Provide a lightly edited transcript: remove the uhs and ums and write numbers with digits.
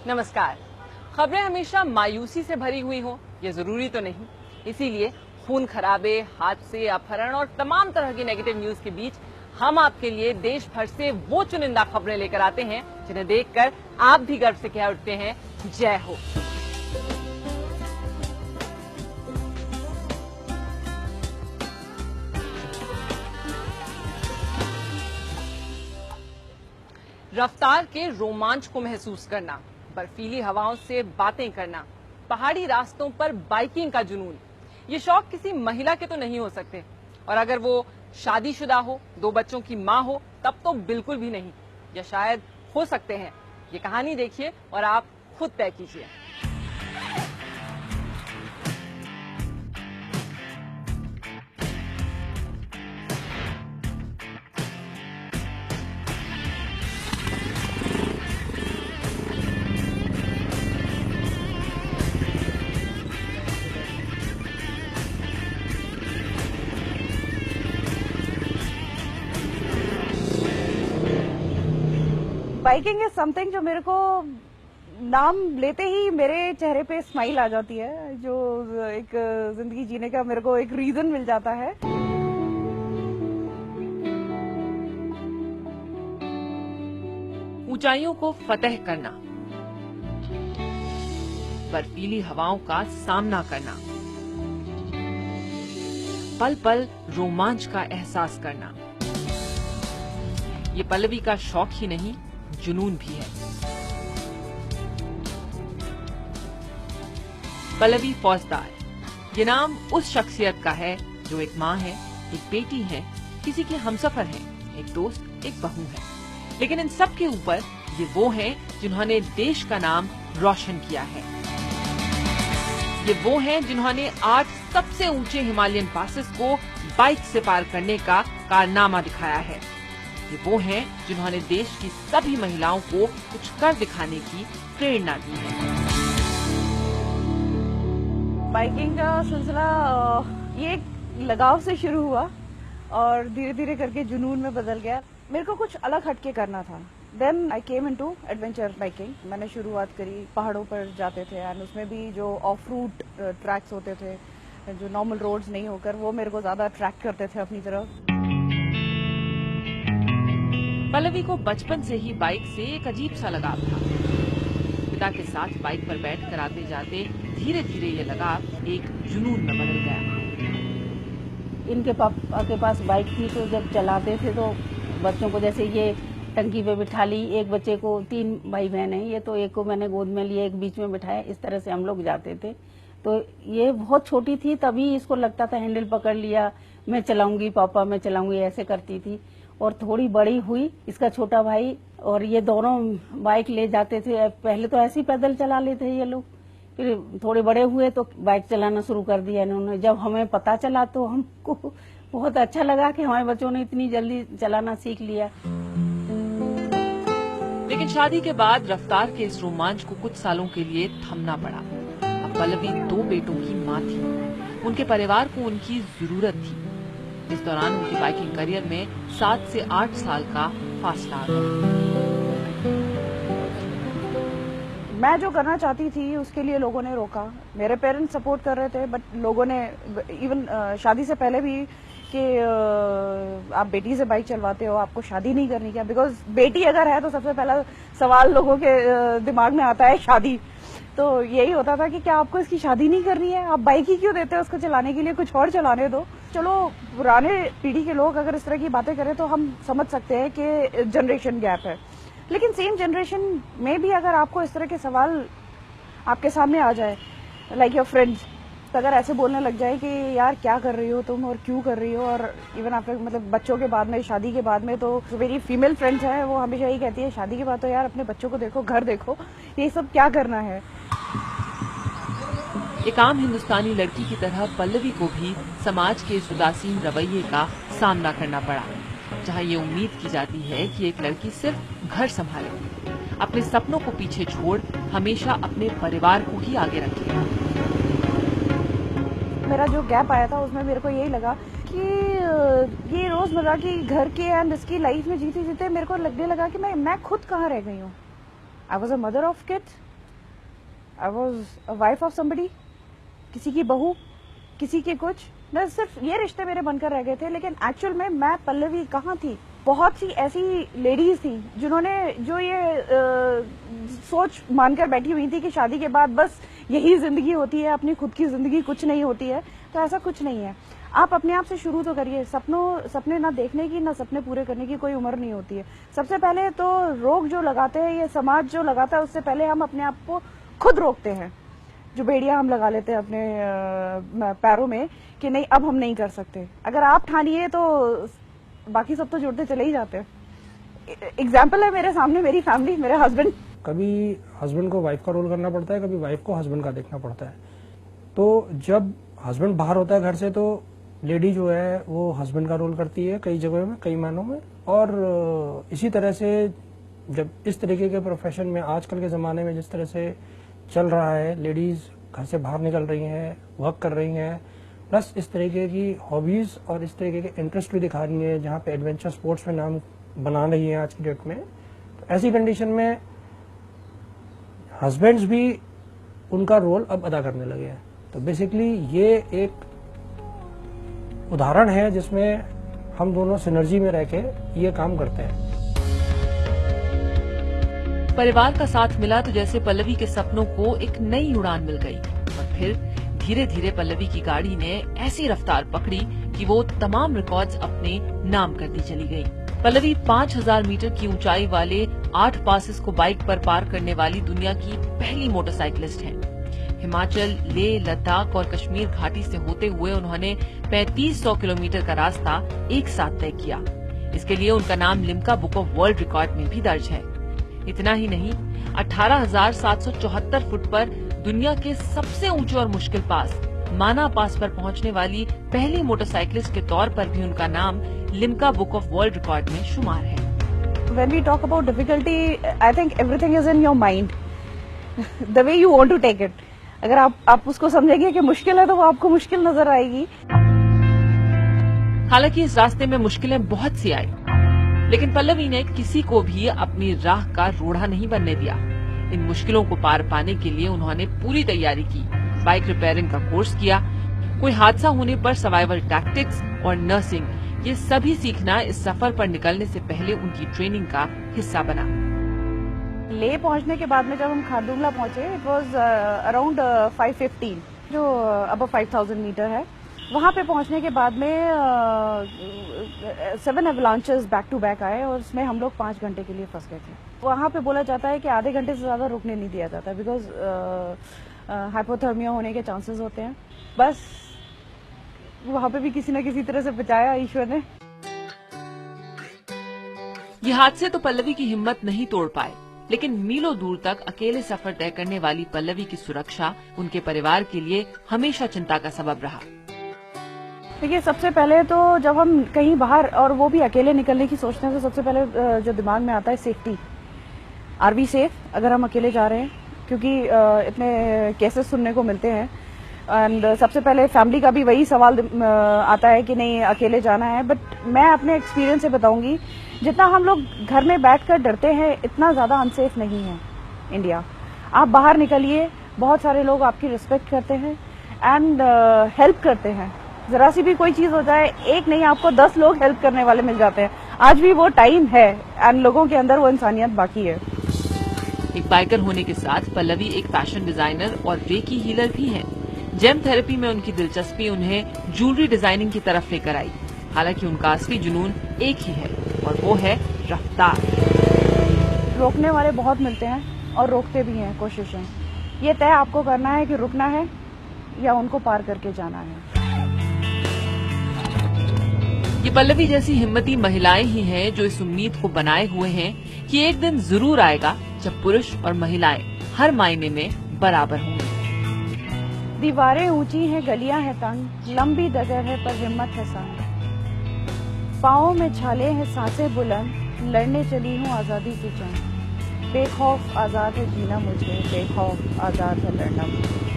नमस्कार। खबरें हमेशा मायूसी से भरी हुई हों ये जरूरी तो नहीं, इसीलिए खून खराबे, हादसे, अपहरण और तमाम तरह की नेगेटिव न्यूज के बीच हम आपके लिए देश भर से वो चुनिंदा खबरें लेकर आते हैं जिन्हें देखकर आप भी गर्व से कह उठते हैं, जय हो। रफ्तार के रोमांच को महसूस करना, बर्फीली हवाओं से बातें करना, पहाड़ी रास्तों पर बाइकिंग का जुनून, ये शौक किसी महिला के तो नहीं हो सकते। और अगर वो शादीशुदा हो, 2 बच्चों की माँ हो, तब तो बिल्कुल भी नहीं, या शायद हो सकते हैं। ये कहानी देखिए और आप खुद तय कीजिए। बाइकिंग इज समथिंग जो मेरे को नाम लेते ही मेरे चेहरे पे स्माइल आ जाती है, जो एक जिंदगी जीने का मेरे को एक रीजन मिल जाता है। ऊंचाइयों को फतेह करना, बर्फीली हवाओं का सामना करना, पल पल रोमांच का एहसास करना, ये पल्लवी का शौक ही नहीं, जुनून भी है। पल्लवी फौजदार, ये नाम उस शख्सियत का है जो एक माँ है, एक बेटी है, किसी की हमसफर है, एक दोस्त, एक बहू है। लेकिन इन सब के ऊपर ये वो हैं जिन्होंने देश का नाम रोशन किया है। ये वो हैं जिन्होंने 8 सबसे ऊंचे हिमालयन पासेस को बाइक से पार करने का कारनामा दिखाया है। ये वो हैं जिन्होंने देश की सभी महिलाओं को कुछ कर दिखाने की प्रेरणा दी है। बाइकिंग का सिलसिला ये एक लगाव से शुरू हुआ और धीरे धीरे करके जुनून में बदल गया। मेरे को कुछ अलग हटके करना था। Then I came into adventure biking. मैंने शुरुआत करी, पहाड़ों पर जाते थे एंड उसमें भी जो ऑफ रूट ट्रैक्स होते थे, जो नॉर्मल रोड्स नहीं होकर, वो मेरे को ज्यादा अट्रैक्ट करते थे अपनी तरफ। पल्लवी को बचपन से ही बाइक से एक अजीब सा लगाव था। पिता के साथ बाइक पर बैठकर आते जाते धीरे धीरे ये लगाव एक जुनून में बदल गया। इनके पापा के पास बाइक थी, तो जब चलाते थे तो बच्चों को, जैसे ये टंकी पे बिठा ली, एक बच्चे को, 3 भाई बहन हैं ये, तो एक को मैंने गोद में लिया, एक बीच में बिठाया, इस तरह से हम लोग जाते थे। तो ये बहुत छोटी थी, तभी इसको लगता था हैंडल पकड़ लिया, मैं चलाऊंगी पापा, मैं चलाऊंगी, ऐसे करती थी। और थोड़ी बड़ी हुई, इसका छोटा भाई और ये दोनों बाइक ले जाते थे। पहले तो ऐसे ही पैदल चला लेते ये लोग, फिर थोड़े बड़े हुए तो बाइक चलाना शुरू कर दिया इन्होंने। जब हमें पता चला तो हमको बहुत अच्छा लगा कि हमारे बच्चों ने इतनी जल्दी चलाना सीख लिया। लेकिन शादी के बाद रफ्तार के इस रोमांच को कुछ सालों के लिए थमना पड़ा। अब पल्लवी 2 बेटों की माँ थी, उनके परिवार को उनकी जरूरत थी। इस दौरान उनकी बाइकिंग करियर में 7 से 8 साल का फासला आ गया। मैं जो करना चाहती थी उसके लिए लोगों ने रोका। मेरे पेरेंट्स सपोर्ट कर रहे थे, बट लोगों ने इवन शादी से पहले भी कि आप बेटी से बाइक चलवाते हो, आपको शादी नहीं करनी क्या? बिकॉज बेटी अगर है तो सबसे पहला सवाल लोगों के दिमाग में आता है शादी। तो यही होता था कि क्या आपको इसकी शादी नहीं करनी है? आप बाइक ही क्यों देते हो उसको चलाने के लिए, कुछ और चलाने दो। चलो, पुराने पीढ़ी के लोग अगर इस तरह की बातें करें तो हम समझ सकते हैं कि जनरेशन गैप है, लेकिन सेम जनरेशन में भी अगर आपको इस तरह के सवाल आपके सामने आ जाए, लाइक योर फ्रेंड्स, तो अगर ऐसे बोलने लग जाए कि यार क्या कर रही हो तुम और क्यों कर रही हो, और इवन आफ्टर, मतलब बच्चों के बाद में, शादी के बाद में, तो मेरी फीमेल फ्रेंड्स हैं वो हमेशा यही कहती है, शादी के बाद तो यार अपने बच्चों को देखो, घर देखो, ये सब क्या करना है। एक आम हिंदुस्तानी लड़की की तरह पल्लवी को भी समाज के इस उदासीन रवैये का सामना करना पड़ा, जहां ये उम्मीद की जाती है कि एक लड़की सिर्फ घर संभाले, अपने सपनों को पीछे छोड़ हमेशा अपने परिवार को ही आगे रखे। मेरा जो गैप आया था उसमें मेरे को यही लगा कि ये रोजमर्रा की घर के एंड इसकी लाइफ में जीते जीते मेरे को लगने लगा कि मैं खुद कहाँ रह गई हूँ। I was a mother of kids, I was a wife of somebody, किसी की बहू, किसी के कुछ, मैं सिर्फ ये रिश्ते मेरे बनकर रह गए थे। लेकिन एक्चुअल में मैं पल्लवी कहाँ थी? बहुत सी ऐसी लेडीज थी जिन्होंने जो ये सोच मानकर बैठी हुई थी कि शादी के बाद बस यही जिंदगी होती है, अपनी खुद की जिंदगी कुछ नहीं होती है। तो ऐसा कुछ नहीं है। आप अपने आप से शुरू तो करिए। सपने ना देखने की ना सपने पूरे करने की कोई उम्र नहीं होती है। सबसे पहले तो रोक जो लगाते हैं ये समाज जो लगाता है, उससे पहले हम अपने आप को खुद रोकते हैं। जो बेड़ियां हम लगा लेते हैं अपने पैरों में कि नहीं अब हम नहीं कर सकते। अगर आप ठानिए तो बाकी सब तो जुड़ते चले ही जाते हैं। एग्जाम्पल है मेरे सामने मेरी फैमिली, मेरे हस्बैंड। कभी हस्बैंड को वाइफ का रोल करना पड़ता है, कभी वाइफ को हस्बैंड का देखना पड़ता है। तो जब हस्बैंड बाहर होता है घर से तो लेडी जो है वो हस्बैंड का रोल करती है कई जगहों में, कई मायनों में। और इसी तरह से जब इस तरीके के प्रोफेशन में आजकल के ज़माने में जिस तरह से चल रहा है, लेडीज़ घर से बाहर निकल रही हैं, वर्क कर रही हैं, प्लस इस तरीके की हॉबीज़ और इस तरीके के इंटरेस्ट भी दिखा रही हैं, जहाँ पे एडवेंचर स्पोर्ट्स में नाम बना रही हैं आज की डेट में। तो ऐसी कंडीशन में हस्बैंड्स भी उनका रोल अब अदा करने लगे हैं। तो बेसिकली ये एक उदाहरण है जिसमें हम दोनों सिनर्जी में रह के ये काम करते हैं। परिवार का साथ मिला तो जैसे पल्लवी के सपनों को एक नई उड़ान मिल गई और फिर धीरे धीरे पल्लवी की गाड़ी ने ऐसी रफ्तार पकड़ी कि वो तमाम रिकॉर्ड्स अपने नाम करती चली गई। पल्लवी 5000 मीटर की ऊंचाई वाले 8 पासेस को बाइक पर पार करने वाली दुनिया की पहली मोटरसाइकिलिस्ट हैं। हिमाचल, लेह, लद्दाख और कश्मीर घाटी से होते हुए उन्होंने 3500 किलोमीटर का रास्ता एक साथ तय किया। इसके लिए उनका नाम Limca book of world record में भी दर्ज है। इतना ही नहीं, 18,774 फुट पर दुनिया के सबसे ऊंचे और मुश्किल पास माना पास पर पहुंचने वाली पहली मोटरसाइकिलिस्ट के तौर पर भी उनका नाम Limca book of world record में शुमार है। When we talk about difficulty, I think everything is in your mind. The way you want to take it. अगर आप उसको समझेंगे कि मुश्किल है तो वो आपको मुश्किल नजर आएगी। हालांकि इस रास्ते में मुश्किलें बहुत सी आई, लेकिन पल्लवी ने किसी को भी अपनी राह का रोड़ा नहीं बनने दिया। इन मुश्किलों को पार पाने के लिए उन्होंने पूरी तैयारी की, बाइक रिपेयरिंग का कोर्स किया, कोई हादसा होने पर सर्वाइवल टैक्टिक्स और नर्सिंग, ये सभी सीखना इस सफर पर निकलने से पहले उनकी ट्रेनिंग का हिस्सा बना। ले पहुंचने के बाद में जब हम खारदुंगला पहुंचे, इट वाज अराउंड 515, जो अबव 5000 मीटर है। वहां पे पहुंचने के बाद में 7 एवलांचेस बैक टू बैक आए और उसमें हम लोग 5 घंटे के लिए फंस गए थे। वहां पे बोला जाता है कि आधे घंटे से ज्यादा रुकने नहीं दिया जाता, बिकॉज हाइपोथर्मिया होने के चांसेस होते हैं। बस वहां पे भी किसी न किसी तरह से बचाया ईश्वर ने। ये हादसे तो पल्लवी की हिम्मत नहीं तोड़ पाए, लेकिन मीलों दूर तक अकेले सफर तय करने वाली पल्लवी की सुरक्षा उनके परिवार के लिए हमेशा चिंता का सबब रहा। देखिए, सबसे पहले तो जब हम कहीं बाहर और वो भी अकेले निकलने की सोचते हैं तो सबसे पहले जो दिमाग में आता है सेफ्टी। आर वी सेफ अगर हम अकेले जा रहे हैं? क्योंकि इतने केसेस सुनने को मिलते हैं। एंड सबसे पहले फैमिली का भी वही सवाल आता है कि नहीं अकेले जाना है। बट मैं अपने एक्सपीरियंस से बताऊंगी, जितना हम लोग घर में बैठकर डरते हैं इतना ज्यादा अनसेफ नहीं है इंडिया। आप बाहर निकलिए, बहुत सारे लोग आपकी रिस्पेक्ट करते हैं एंड हेल्प करते हैं। जरा सी भी कोई चीज हो जाए, एक नहीं आपको 10 लोग हेल्प करने वाले मिल जाते हैं। आज भी वो टाइम है एंड लोगों के अंदर वो इंसानियत बाकी है। एक बाइकर होने के साथ पल्लवी एक फैशन डिजाइनर और रेकी हीलर भी हैं। जेम थेरेपी में उनकी दिलचस्पी उन्हें ज्वेलरी डिजाइनिंग की तरफ लेकर आई। हालांकि उनका असली जुनून एक ही है और वो है रफ्तार। रोकने वाले बहुत मिलते हैं और रोकते भी हैं कोशिशें। ये तय आपको करना है कि रुकना है या उनको पार करके जाना है। ये पल्लवी जैसी हिम्मती महिलाएं ही हैं जो इस उम्मीद को बनाए हुए हैं कि एक दिन जरूर आएगा जब पुरुष और महिलाएं हर मायने में बराबर होंगी। दीवारें ऊंची हैं, गलियां हैं तंग, लंबी डगर है पर हिम्मत है संग। पाँव में छाले हैं, सांसें बुलंद, लड़ने चली हूँ आजादी की जंग। बेखौफ आजाद है जीना मुझे, बेखौफ आजाद है लड़ना मुझे।